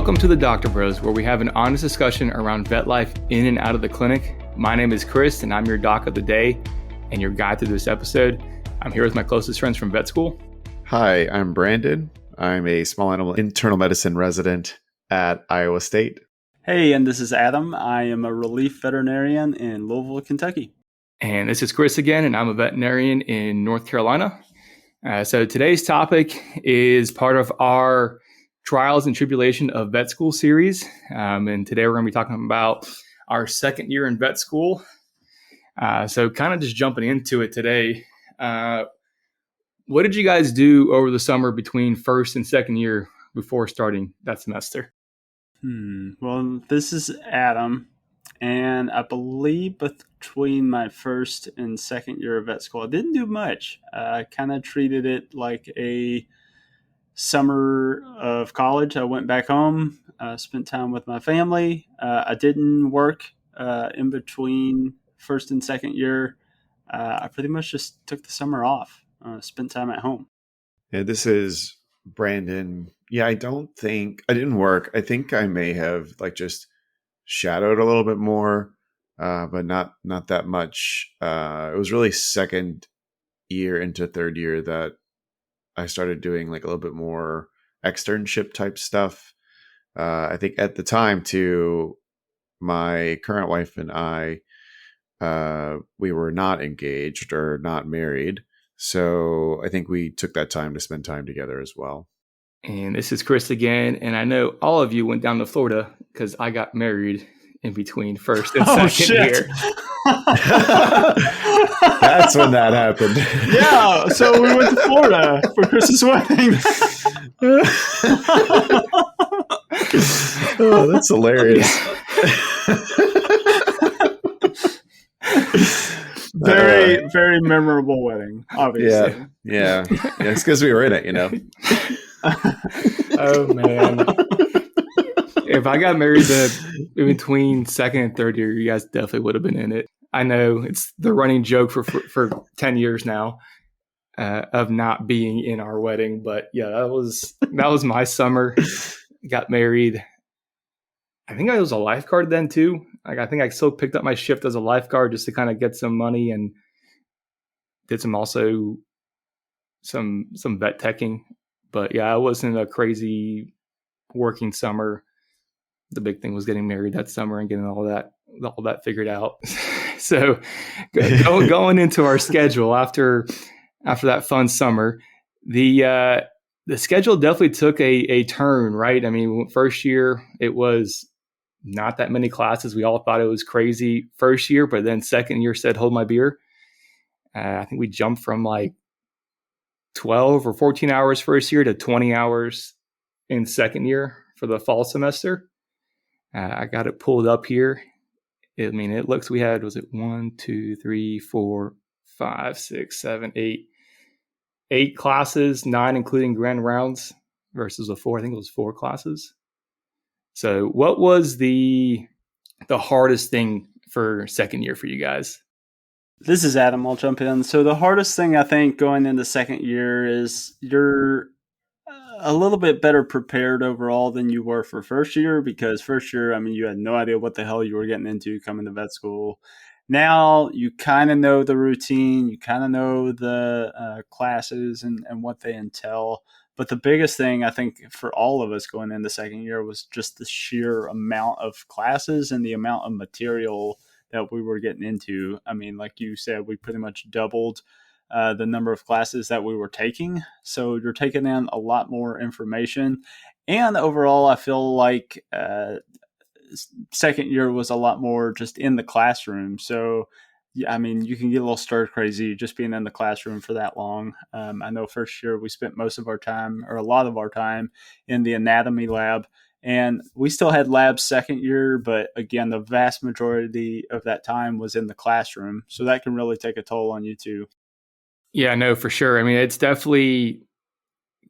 Welcome to the Dogtor Bros, where we have an honest discussion around vet life in and out of the clinic. My name is Chris, and I'm your doc of the day and your guide through this episode. I'm here with my closest friends from vet school. Hi, I'm Brandon. I'm a small animal internal medicine resident at Iowa State. Hey, and this is Adam. I am a relief veterinarian in Louisville, Kentucky. And this is Chris again, and I'm a veterinarian in North Carolina. So today's topic is part of our Trials and Tribulation of Vet School series. And today we're going to be talking about our second year in vet school. So kind of just jumping into it today. What did you guys do over the summer between first and second year before starting that semester? Well, this is Adam. And I believe between my first and second year of vet school, I didn't do much. I kind of treated it like a summer of college. I went back home, spent time with my family. I didn't work in between first and second year. I pretty much just took the summer off, spent time at home. Yeah, this is Brandon. Yeah, I didn't work. I think I may have just shadowed a little bit more, but not that much. It was really second year into third year that I started doing a little bit more externship type stuff. I think at the time too, my current wife and I, we were not engaged or not married. So I think we took that time to spend time together as well. And this is Chris again. And I know all of you went down to Florida because I got married in between first and second year. That's when that happened. Yeah, so we went to Florida for Chris's wedding. Oh, that's hilarious. Very memorable wedding, obviously. Yeah. It's because we were in it, Oh, man. If I got married in between second and third year, you guys definitely would have been in it. I know it's the running joke for 10 years now of not being in our wedding. But yeah, that was my summer. Got married. I think I was a lifeguard then too. I think I still picked up my shift as a lifeguard just to kind of get some money, and did some vet teching. But yeah, I wasn't a crazy working summer. The big thing was getting married that summer and getting all that figured out. So going into our schedule after that fun summer, the schedule definitely took a turn, right? I mean, first year it was not that many classes. We all thought it was crazy first year, but then second year said, hold my beer. I think we jumped from 12 or 14 hours first year to 20 hours in second year for the fall semester. I got it pulled up here. I mean, it looks, we had, was it 1, 2, 3, 4, 5, 6, 7, 8 classes, 9 including grand rounds versus I think it was 4 classes. So what was the hardest thing for second year for you guys? This is Adam. I'll jump in. So the hardest thing I think going into second year is you're a little bit better prepared overall than you were for first year, because first year, I mean, you had no idea what the hell you were getting into coming to vet school. Now you kind of know the routine, you kind of know the classes and what they entail. But the biggest thing I think for all of us going into second year was just the sheer amount of classes and the amount of material that we were getting into. I mean, like you said, we pretty much doubled the number of classes that we were taking. So you're taking in a lot more information. And overall, I feel like second year was a lot more just in the classroom. So, yeah, I mean, you can get a little stir crazy just being in the classroom for that long. I know first year we spent most of our time, or a lot of our time, in the anatomy lab. And we still had labs second year, but again, the vast majority of that time was in the classroom. So that can really take a toll on you too. Yeah, no, for sure. I mean, it's definitely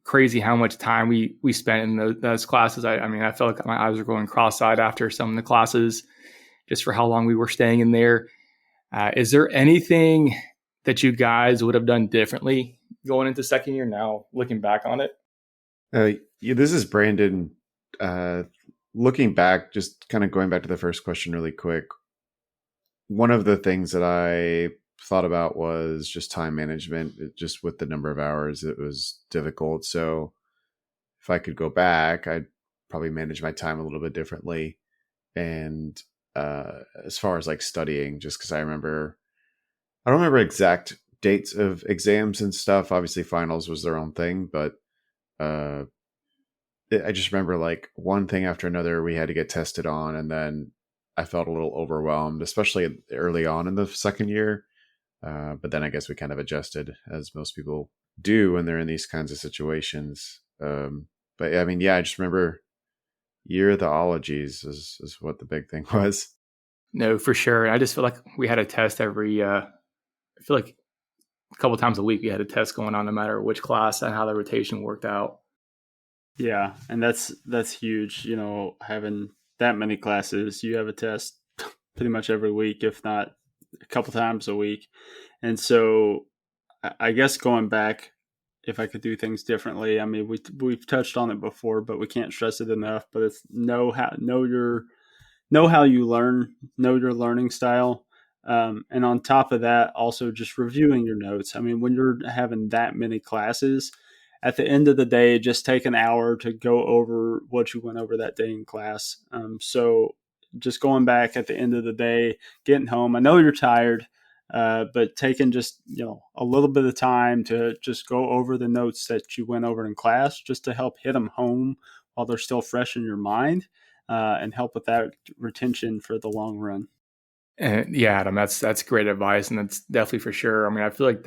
crazy how much time we spent in those classes. I mean, I felt like my eyes were going cross-eyed after some of the classes just for how long we were staying in there. Is there anything that you guys would have done differently going into second year now, looking back on it? Yeah, this is Brandon. looking back, just kind of going back to the first question really quick, one of the things that I thought about was just time management. Just with the number of hours, it was difficult. So if I could go back, I'd probably manage my time a little bit differently. And as far as like studying, just because I don't remember exact dates of exams and stuff. Obviously, finals was their own thing, but I just remember like one thing after another we had to get tested on, and then I felt a little overwhelmed, especially early on in the second year. But then I guess we kind of adjusted, as most people do when they're in these kinds of situations. But I mean, yeah, I just remember year of the ologies is what the big thing was. No, for sure. I just feel like we had a test every, I feel like a couple times a week we had a test going on no matter which class and how the rotation worked out. Yeah, and that's huge. You know, having that many classes, you have a test pretty much every week, if not a couple times a week. And so I guess going back, if I could do things differently, I mean, we've touched on it before, but we can't stress it enough. But it's know how you learn, know your learning style. And on top of that, also just reviewing your notes. I mean, when you're having that many classes, at the end of the day, just take an hour to go over what you went over that day in class. So just going back at the end of the day, getting home, I know you're tired, but taking just, a little bit of time to just go over the notes that you went over in class, just to help hit them home while they're still fresh in your mind, and help with that retention for the long run. And yeah, Adam, that's great advice, and that's definitely for sure. I mean, I feel like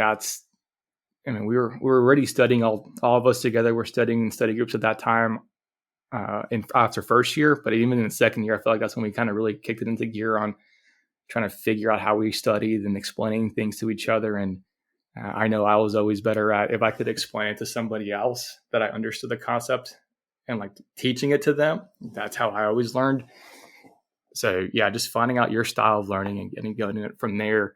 we were already studying, all of us together. We're studying in study groups at that time, after first year, but even in the second year, I feel like that's when we kind of really kicked it into gear on trying to figure out how we studied and explaining things to each other. And I know I was always better at, if I could explain it to somebody else that I understood the concept and like teaching it to them. That's how I always learned. So yeah, just finding out your style of learning and going it from there.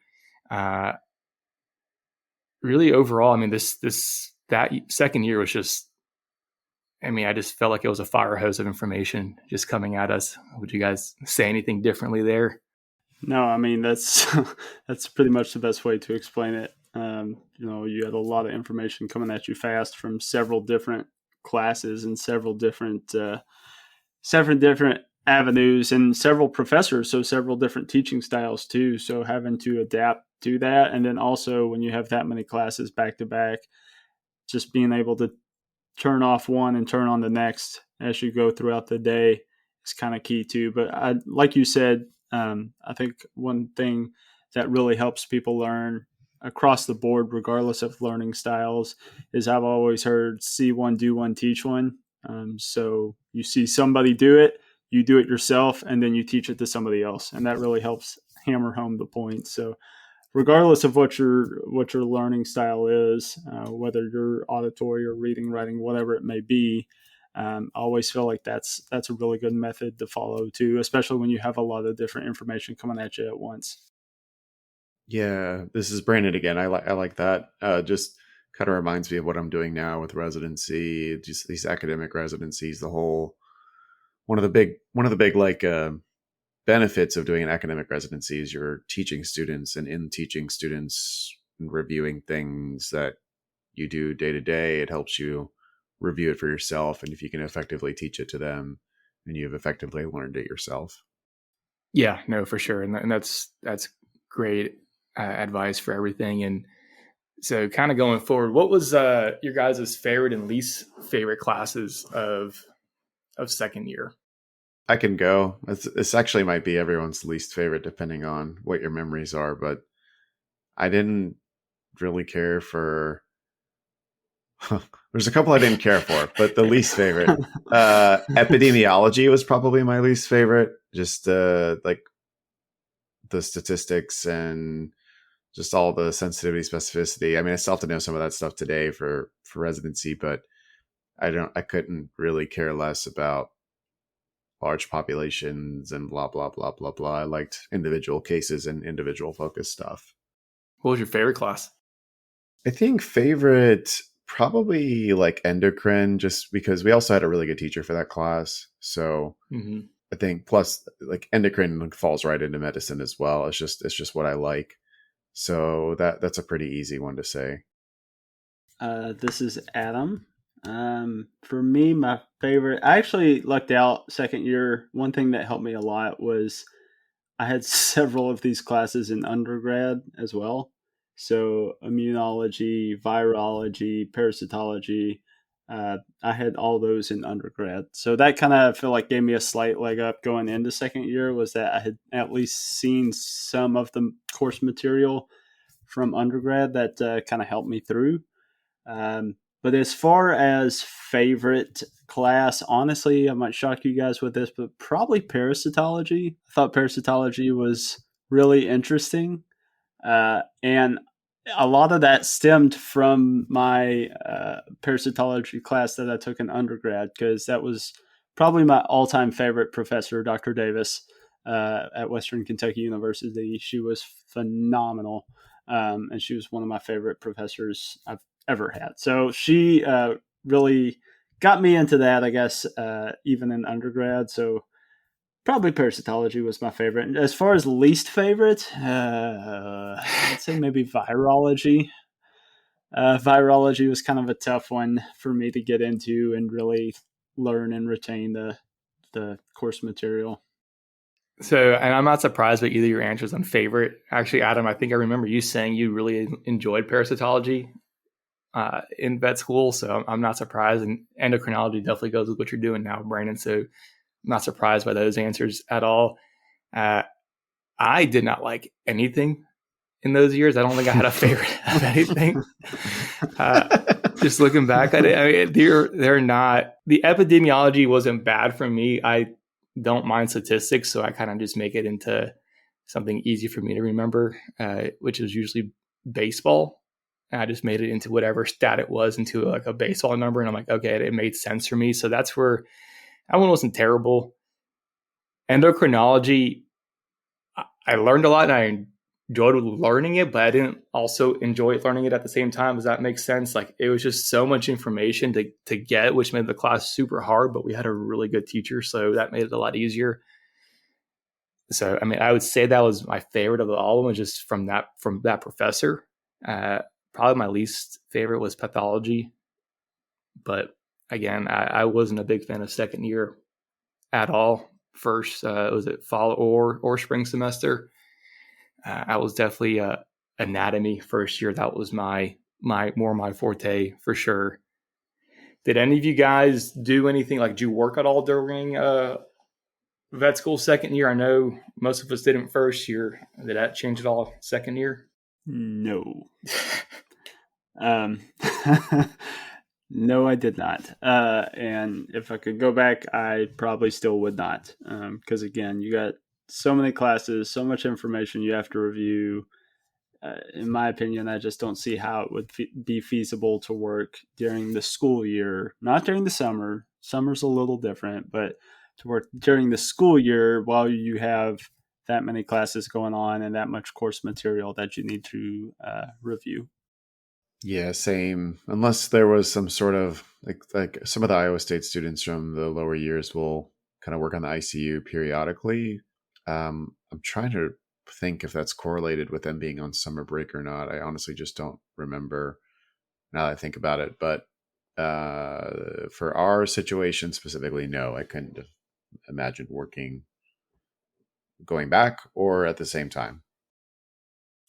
Really overall, I mean, that second year was just, I mean, I just felt like it was a fire hose of information just coming at us. Would you guys say anything differently there? No, I mean, that's pretty much the best way to explain it. You had a lot of information coming at you fast from several different classes and several different avenues and several professors, so several different teaching styles too. So having to adapt to that, and then also when you have that many classes back to back, just being able to turn off one and turn on the next as you go throughout the day is kind of key too. But like you said, I think one thing that really helps people learn across the board, regardless of learning styles, is I've always heard see one, do one, teach one. So you see somebody do it, you do it yourself, and then you teach it to somebody else. And that really helps hammer home the point. So regardless of what your learning style is, whether you're auditory or reading, writing, whatever it may be, I always feel like that's a really good method to follow too, especially when you have a lot of different information coming at you at once. Yeah, this is Brandon again. I like that. Just kind of reminds me of what I'm doing now with residency, just these academic residencies. One of the big like benefits of doing an academic residency is you're teaching students, and in teaching students and reviewing things that you do day to day, it helps you review it for yourself. And if you can effectively teach it to them, then you've effectively learned it yourself. Yeah, no, for sure. And that's great advice for everything. And so kind of going forward, what was your guys' favorite and least favorite classes of second year? I can go. This actually might be everyone's least favorite, depending on what your memories are. But I didn't really care for. There's a couple I didn't care for, but the least favorite, epidemiology was probably my least favorite. Just like the statistics and just all the sensitivity, specificity. I mean, I still have to know some of that stuff today for residency, but I couldn't really care less about large populations and blah, blah, blah, blah, blah. I liked individual cases and individual focused stuff. What was your favorite class? I think favorite probably like endocrine, just because we also had a really good teacher for that class. So I think plus like endocrine falls right into medicine as well. It's just what I like. So that's a pretty easy one to say. This is Adam. For me, my favorite, I actually lucked out second year. One thing that helped me a lot was I had several of these classes in undergrad as well. So immunology, virology, parasitology, I had all those in undergrad. So that kind of feel like gave me a slight leg up going into second year, was that I had at least seen some of the course material from undergrad that kind of helped me through. But as far as favorite class, honestly, I might shock you guys with this, but probably parasitology. I thought parasitology was really interesting. And a lot of that stemmed from my parasitology class that I took in undergrad, because that was probably my all-time favorite professor, Dr. Davis, at Western Kentucky University. She was phenomenal, and she was one of my favorite professors I've ever had. So she really got me into that, I guess, even in undergrad. So probably parasitology was my favorite. And as far as least favorite, I'd say maybe virology. Virology was kind of a tough one for me to get into and really learn and retain the course material. So, and I'm not surprised by either your answers on favorite. Actually, Adam, I think I remember you saying you really enjoyed parasitology in vet school. So I'm not surprised. And endocrinology definitely goes with what you're doing now, Brandon. So I'm not surprised by those answers at all. I did not like anything in those years. I don't think I had a favorite of anything. Just looking back at it, I mean, they're not, the epidemiology wasn't bad for me. I don't mind statistics, so I kind of just make it into something easy for me to remember, which is usually baseball. And I just made it into whatever stat it was into like a baseball number. And I'm like, okay, it made sense for me. So that's where that one wasn't terrible. Endocrinology, I learned a lot and I enjoyed learning it, but I didn't also enjoy learning it at the same time. Does that make sense? Like it was just so much information to get, which made the class super hard, but we had a really good teacher. So that made it a lot easier. So, I mean, I would say that was my favorite of all of them, just from that professor. Probably my least favorite was pathology. But again, I wasn't a big fan of second year at all. First, was it fall or spring semester? I was definitely anatomy first year. That was my forte for sure. Did any of you guys do anything, like, did you work at all during vet school second year? I know most of us didn't first year. Did that change at all second year? No. No, I did not. And if I could go back, I probably still would not. Because again, you got so many classes, so much information you have to review. In my opinion, I just don't see how it would be feasible to work during the school year, not during the summer. Summer's a little different, but to work during the school year while you have that many classes going on and that much course material that you need to review. Yeah, same. Unless there was some sort of like some of the Iowa State students from the lower years will kind of work on the ICU periodically. I'm trying to think if that's correlated with them being on summer break or not. I honestly just don't remember now that I think about it. But for our situation specifically, no, I couldn't have imagined going back or at the same time.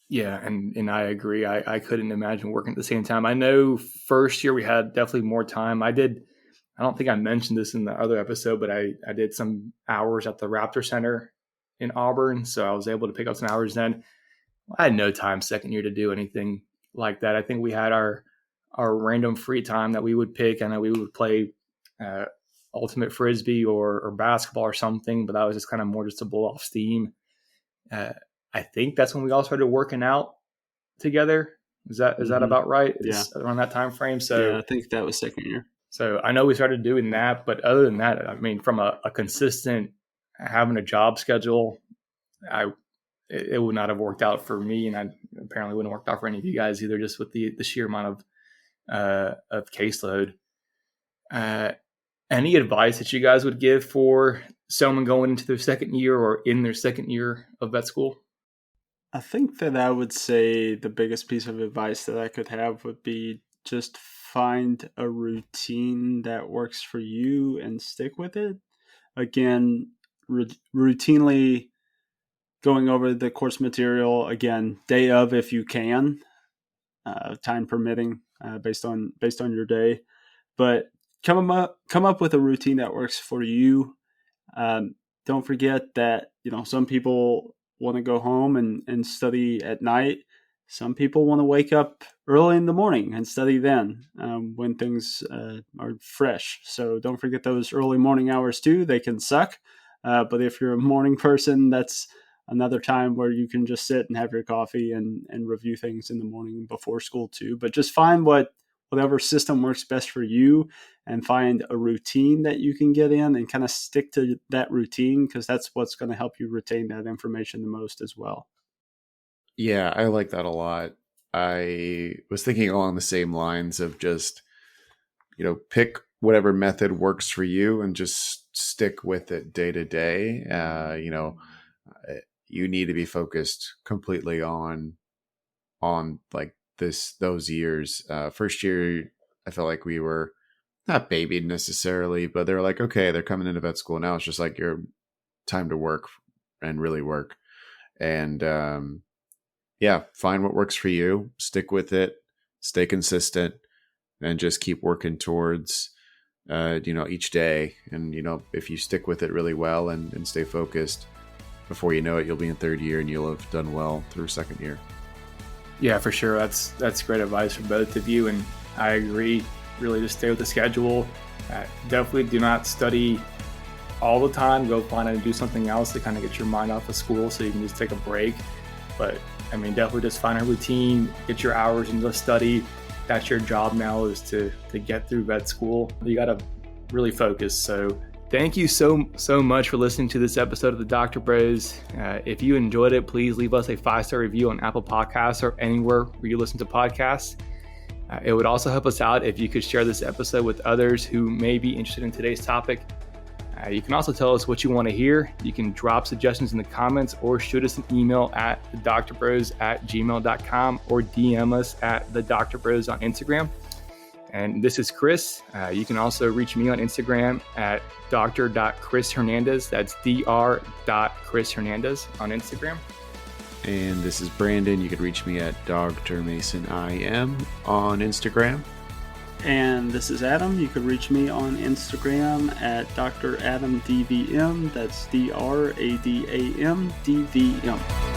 Yeah, and I agree. I couldn't imagine working at the same time. I know first year we had definitely more time. I don't think I mentioned this in the other episode, but I did some hours at the Raptor Center in Auburn, so I was able to pick up some hours then. I had no time second year to do anything like that. I think we had our random free time that we would pick. I know we would play ultimate frisbee or basketball or something, but that was just kind of more just to blow off steam. I think that's when we all started working out together. Is that about right? Yeah, it's around that time frame. So yeah, I think that was second year. So I know we started doing that, but other than that, I mean, from a consistent having a job schedule, it would not have worked out for me, and I apparently wouldn't have worked out for any of you guys either, just with the sheer amount of of caseload. Any advice that you guys would give for someone going into their second year or in their second year of vet school? I think that I would say the biggest piece of advice that I could have would be just find a routine that works for you and stick with it. Again, routinely going over the course material, again, day of if you can, time permitting, based on your day. But come up with a routine that works for you. Don't forget that, some people want to go home and study at night. Some people want to wake up early in the morning and study then, when things are fresh. So don't forget those early morning hours too. They can suck. But if you're a morning person, that's another time where you can just sit and have your coffee and review things in the morning before school too. But just find whatever system works best for you and find a routine that you can get in and kind of stick to that routine, because that's what's going to help you retain that information the most as well. Yeah, I like that a lot. I was thinking along the same lines of just, pick whatever method works for you and just stick with it day to day. You need to be focused completely on like those years. First year, I felt like we were not babied necessarily, but they're like, okay, they're coming into vet school now. It's just like your time to work and really work. And find what works for you, stick with it, stay consistent, and just keep working towards, each day. And, if you stick with it really well and stay focused, before you know it, you'll be in third year and you'll have done well through second year. Yeah, for sure. That's great advice for both of you. And I agree, really just stay with the schedule. Definitely do not study all the time. Go find and do something else to kind of get your mind off of school so you can just take a break. But definitely just find a routine, get your hours and just study. That's your job now, is to get through vet school. You got to really focus. So thank you so much for listening to this episode of the Dogtor Bros. If you enjoyed it, please leave us a 5-star review on Apple Podcasts or anywhere where you listen to podcasts. It would also help us out if you could share this episode with others who may be interested in today's topic. You can also tell us what you want to hear. You can drop suggestions in the comments or shoot us an email at thedoctorbros@gmail.com or DM us at thedoctorbros on Instagram. And this is Chris. You can also reach me on Instagram at dr.chrishernandez. That's dr.chrishernandez on Instagram. And this is Brandon. You can reach me at Dogtor Mason IM on Instagram. And this is Adam. You can reach me on Instagram at Dr. Adam DVM. That's DRADAMDVM.